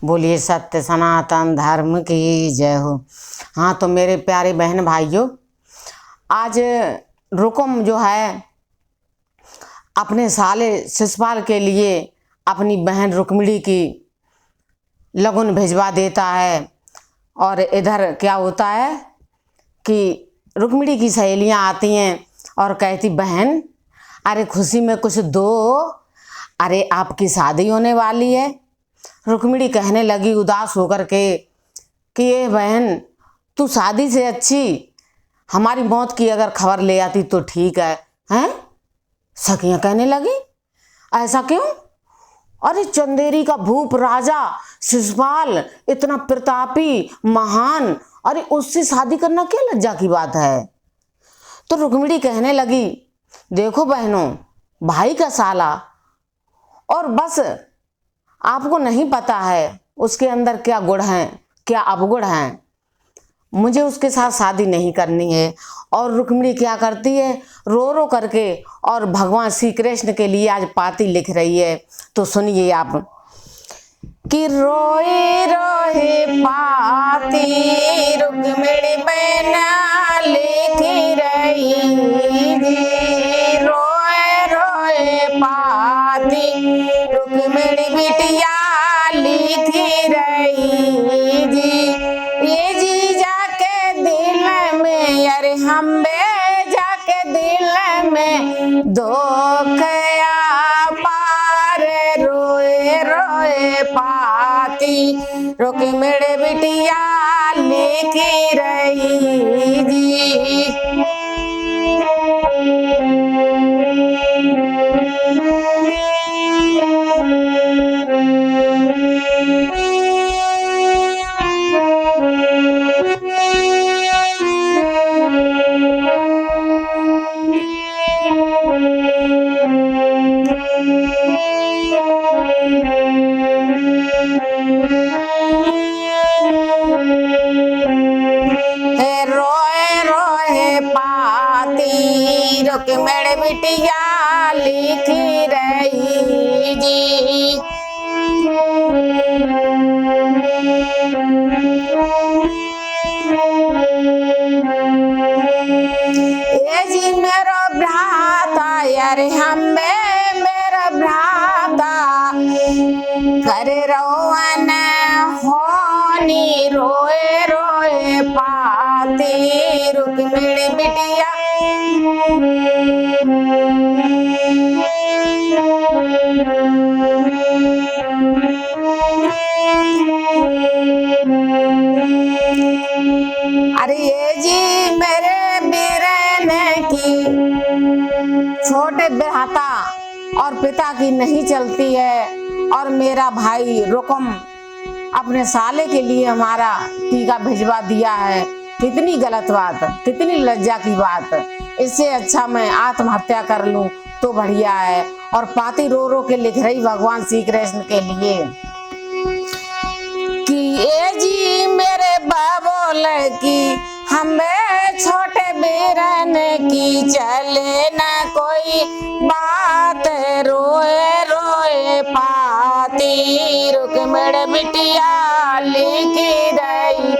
बोलिए सत्य सनातन धर्म की जय हो। हाँ, तो मेरे प्यारे बहन भाइयों, आज रुकुम जो है अपने साले शिषपाल के लिए अपनी बहन रुक्मिणी की लगन भिजवा देता है। और इधर क्या होता है कि रुक्मिणी की सहेलियां आती हैं और कहती, बहन अरे खुशी में कुछ दो, अरे आपकी शादी होने वाली है। रुक्मिणी कहने लगी उदास होकर के कि ये बहन, तू शादी से अच्छी हमारी मौत की अगर खबर ले आती तो ठीक है। हैं? सखियां कहने लगी ऐसा क्यों? अरे चंदेरी का भूप राजा शिषपाल इतना प्रतापी महान, अरे उससे शादी करना क्या लज्जा की बात है। तो रुक्मिणी कहने लगी, देखो बहनों, भाई का साला, और बस आपको नहीं पता है उसके अंदर क्या गुण हैं क्या अवगुण हैं। मुझे उसके साथ शादी नहीं करनी है। और रुक्मिणी क्या करती है, रो रो करके और भगवान श्री कृष्ण के लिए आज पाती लिख रही है। तो सुनिए आप कि रोए रोए पाती रुक्मिणी बहना लिख रही, रोए रोए पाती रुक्मिणी बिटिया लिख रही जी। ये जी जाके दिल में, अरे हम बे जाके दिल में धोखया पार, रोए रोए पाती रुक्मिणी बिटिया लिख रही जी। रुक्मिणी बिटिया लिख रही जी। ये जी मेरो भ्राता, यार हम मेरा भ्राता कर रोवन होनी, रोए रोए पाती रुक्मिणी बिटिया। अरे ये जी मेरे बीरने की छोटे बेहाता और पिता की नहीं चलती है, और मेरा भाई रुकुम अपने साले के लिए हमारा टीका भिजवा दिया है। कितनी गलत बात, कितनी लज्जा की बात। इससे अच्छा मैं आत्महत्या कर लूं तो बढ़िया है। और पाती रो रो के लिख रही भगवान श्री कृष्ण के लिए कि ये जी मेरे बाबोल की हमें छोटे बीरन की चले न कोई बात, रोए रोए पाती रुक्मिणी बिटिया लिख रही।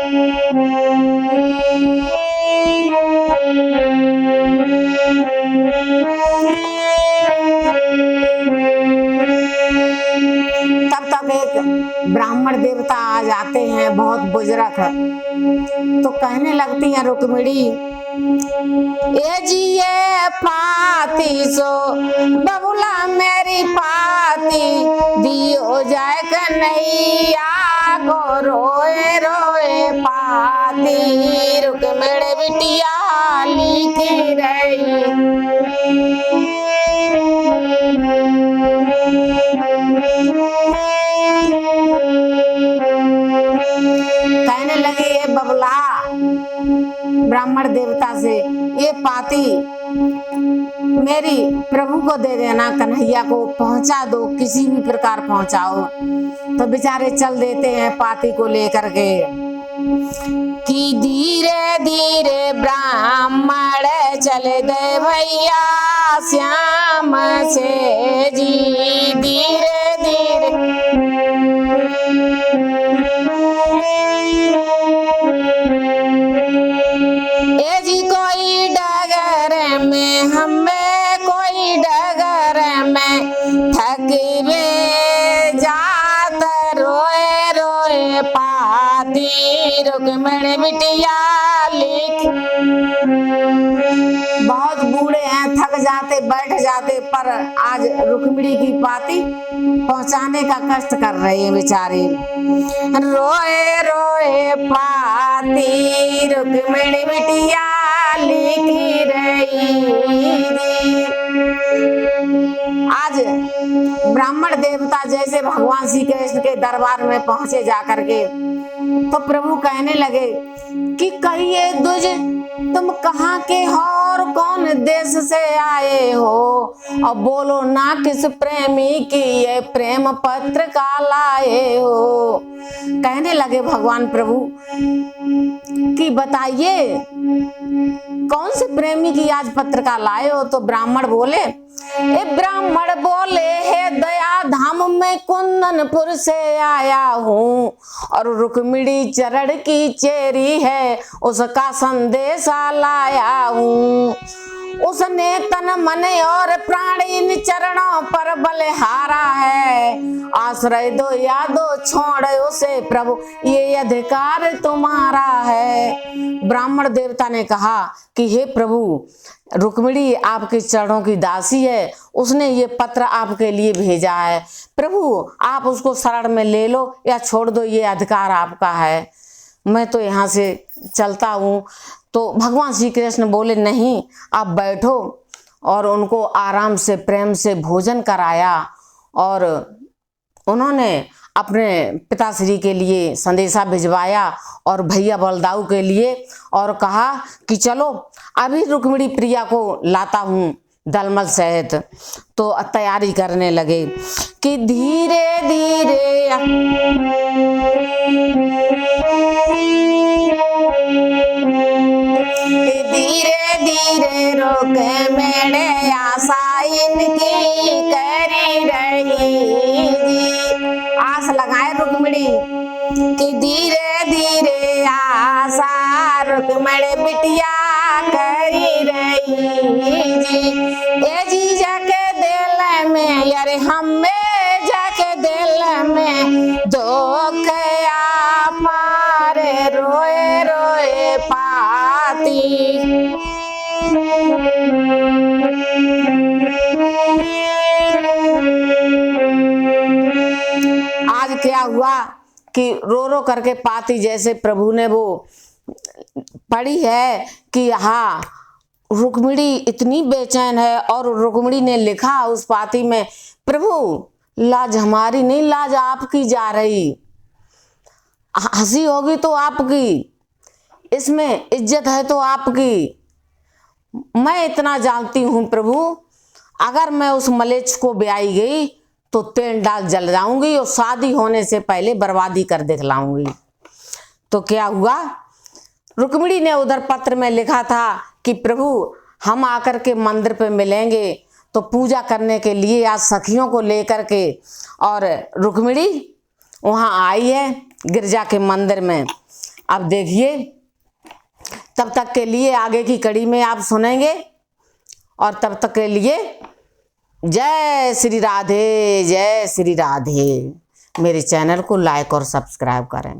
तब तक एक ब्राह्मण देवता आ जाते हैं, बहुत बुजुर्ग, तो कहने लगती हैं रुक्मिणी, ये जी ये पाती सो बबुला मेरी पाती दियो जाए कन्हैया को, रोए रोए पाती रुक्मिणी बिटिया लिख रही। कहने लगे ये बबुला ब्राह्मण देवता से, ये पाती मेरी प्रभु को दे देना, कन्हैया को पहुंचा दो, किसी भी प्रकार पहुंचाओ। तो बेचारे चल देते हैं पाती को लेकर के कि धीरे धीरे ब्राह्मण चले दे भैया श्याम से जी, धीरे धीरे ए जी कोई डगर में हमें, कोई डगर में थकवे जात, रोए रोए पाती रुक्मिणी बिटिया लिख। बहुत बूढ़े हैं, थक जाते, बैठ जाते, पर आज रुक्मिणी की पाती पहुंचाने का कष्ट कर रहे हैं बेचारे। रोए रोए पाती रुक्मिणी बिटिया लिख रही। आज ब्राह्मण देवता जैसे भगवान श्री कृष्ण के दरबार में पहुंचे जाकर के, तो प्रभु कहने लगे कि कहिए दुज, तुम कहाँ के हो और कौन देश से आए हो, और बोलो ना किस प्रेमी की ये प्रेम पत्र का लाए हो। कहने लगे भगवान प्रभु कि बताइए कौन से प्रेमी की आज पत्र का लाए हो। तो ब्राह्मण बोले, ए ब्राह्मण बोले, हे दया धाम में कुंदनपुर से आया हूँ, और रुक्मिणी चरण की चेरी है उसका संदेशा लाया हूँ। उसने तन मन और प्राण इन चरणों पर बलिहारा है, आश्रय दो या दो छोड़ उसे प्रभु, ये अधिकार तुम्हारा है। ब्राह्मण देवता ने कहा कि हे प्रभु, रुक्मिणी आपके चरणों की दासी है, उसने ये पत्र आपके लिए भेजा है, प्रभु आप उसको शरण में ले लो या छोड़ दो, ये अधिकार आपका है, मैं तो यहाँ से चलता हूँ। तो भगवान श्री कृष्ण बोले, नहीं आप बैठो, और उनको आराम से प्रेम से भोजन कराया, और उन्होंने अपने पिताश्री के लिए संदेशा भिजवाया और भैया बलदाऊ के लिए, और कहा कि चलो अभी रुक्मिणी प्रिया को लाता हूँ दलमल सहित। तो तैयारी करने लगे कि धीरे धीरे धीरे रोके मेरे आशा इनकी करी रही। आस लगाए रुक्मिणी कि धीरे धीरे आशा रुक्मिणी बिटिया करी रही जी। ए जी जाके दिल में, यारे हमें जाके दिल में दुख मारे, रोए रोए पाती। आज क्या हुआ कि रो रो करके पाती जैसे प्रभु ने वो पढ़ी है कि हाँ रुक्मिणी इतनी बेचैन है, और रुक्मिणी ने लिखा उस पाती में, प्रभु लाज हमारी नहीं, लाज आपकी जा रही, हंसी होगी तो आपकी, इसमें इज्जत है तो आपकी। मैं इतना जानती हूँ प्रभु, अगर मैं उस मलेच्छ को ब्याई गई तो तेल डाल जल जाऊंगी, और शादी होने से पहले बर्बादी कर दिखलाऊंगी। तो क्या हुआ, रुक्मिणी ने उधर पत्र में लिखा था कि प्रभु हम आकर के मंदिर पे मिलेंगे, तो पूजा करने के लिए आज सखियों को लेकर के, और रुक्मिणी वहाँ आई है गिरजा के मंदिर में। अब देखिए, तब तक के लिए आगे की कड़ी में आप सुनेंगे, और तब तक के लिए जय श्री राधे, जय श्री राधे। मेरे चैनल को लाइक और सब्सक्राइब करें।